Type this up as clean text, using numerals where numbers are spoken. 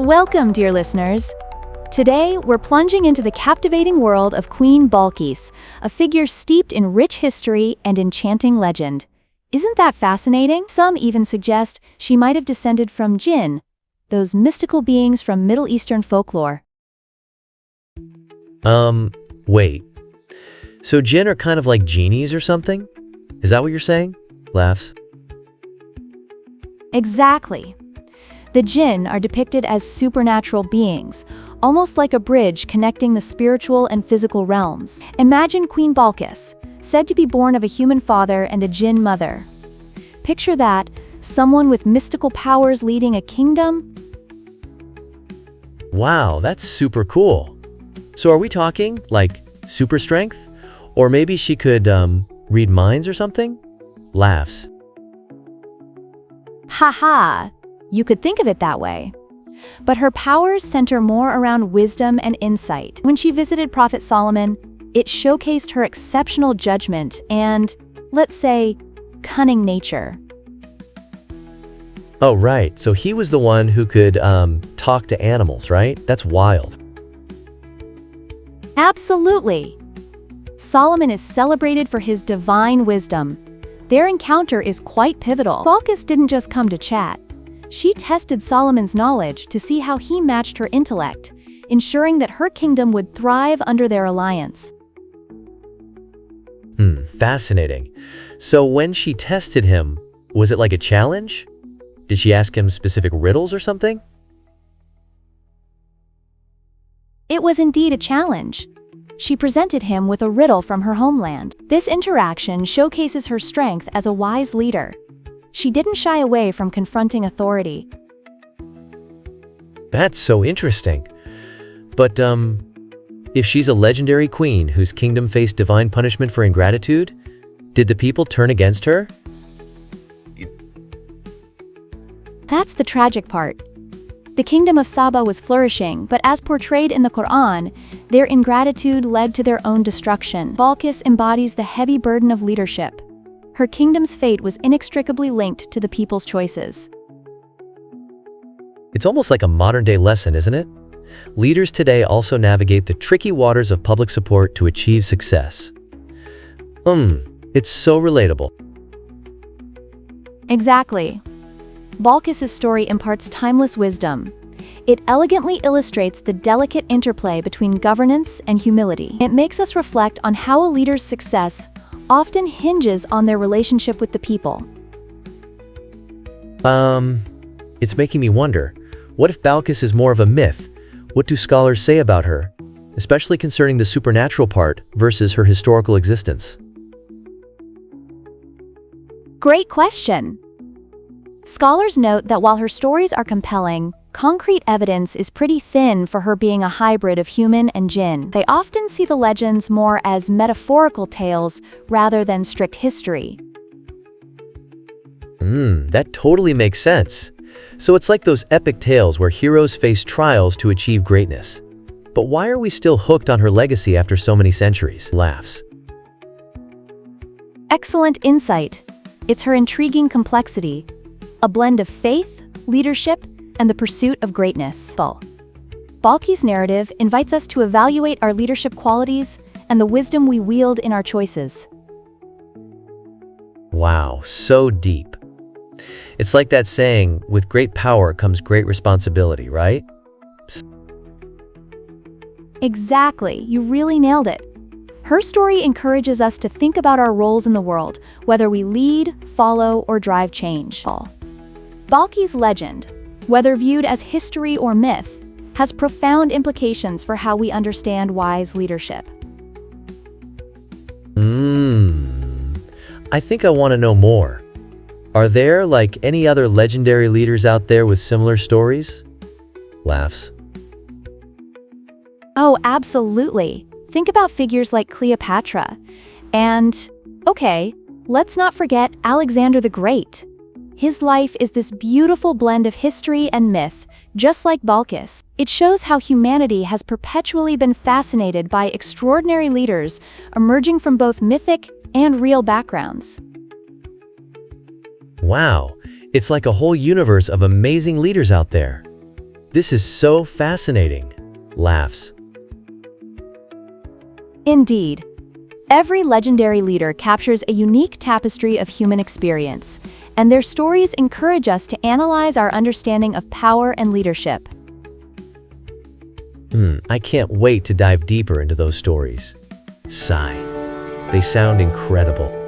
Welcome, dear listeners. Today, we're plunging into the captivating world of Queen Balkis, a figure steeped in rich history and enchanting legend. Isn't that fascinating? Some even suggest she might have descended from jinn, those mystical beings from Middle Eastern folklore. Wait. So jinn are kind of like genies or something? Is that what you're saying? Laughs. Exactly. The jinn are depicted as supernatural beings, almost like a bridge connecting the spiritual and physical realms. Imagine Queen Balkis, said to be born of a human father and a jinn mother. Picture that, someone with mystical powers leading a kingdom. Wow, that's super cool. So are we talking, like, super strength? Or maybe she could, read minds or something? Laughs. Haha, you could think of it that way. But her powers center more around wisdom and insight. When she visited Prophet Solomon, it showcased her exceptional judgment and, let's say, cunning nature. Oh, right. So he was the one who could, talk to animals, right? That's wild. Absolutely. Solomon is celebrated for his divine wisdom. Their encounter is quite pivotal. Balkis didn't just come to chat. She tested Solomon's knowledge to see how he matched her intellect, ensuring that her kingdom would thrive under their alliance. Fascinating. So when she tested him, was it like a challenge? Did she ask him specific riddles or something? It was indeed a challenge. She presented him with a riddle from her homeland. This interaction showcases her strength as a wise leader. She didn't shy away from confronting authority. That's so interesting. But, if she's a legendary queen whose kingdom faced divine punishment for ingratitude, did the people turn against her? That's the tragic part. The kingdom of Saba was flourishing, but as portrayed in the Quran, their ingratitude led to their own destruction. Balkis embodies the heavy burden of leadership. Her kingdom's fate was inextricably linked to the people's choices. It's almost like a modern-day lesson, isn't it? Leaders today also navigate the tricky waters of public support to achieve success. It's so relatable. Exactly. Balkis's story imparts timeless wisdom. It elegantly illustrates the delicate interplay between governance and humility. It makes us reflect on how a leader's success often hinges on their relationship with the people. It's making me wonder, what if Balkis is more of a myth? What do scholars say about her, especially concerning the supernatural part versus her historical existence? Great question. Scholars note that while her stories are compelling, concrete evidence is pretty thin for her being a hybrid of human and jinn. They often see the legends more as metaphorical tales rather than strict history. That totally makes sense. So it's like those epic tales where heroes face trials to achieve greatness. But why are we still hooked on her legacy after so many centuries? Laughs. Excellent insight. It's her intriguing complexity, a blend of faith, leadership, and the pursuit of greatness. Balkis' narrative invites us to evaluate our leadership qualities and the wisdom we wield in our choices. Wow, so deep. It's like that saying, with great power comes great responsibility, right? Exactly, you really nailed it. Her story encourages us to think about our roles in the world, whether we lead, follow, or drive change. Balkis' legend, whether viewed as history or myth, has profound implications for how we understand wise leadership. I think I want to know more. Are there, like, any other legendary leaders out there with similar stories? Laughs. Oh, absolutely. Think about figures like Cleopatra. And, okay, let's not forget Alexander the Great. His life is this beautiful blend of history and myth, just like Balkis. It shows how humanity has perpetually been fascinated by extraordinary leaders emerging from both mythic and real backgrounds. Wow, it's like a whole universe of amazing leaders out there. This is so fascinating. Laughs. Indeed. Every legendary leader captures a unique tapestry of human experience, and their stories encourage us to analyze our understanding of power and leadership. I can't wait to dive deeper into those stories. Sigh. They sound incredible.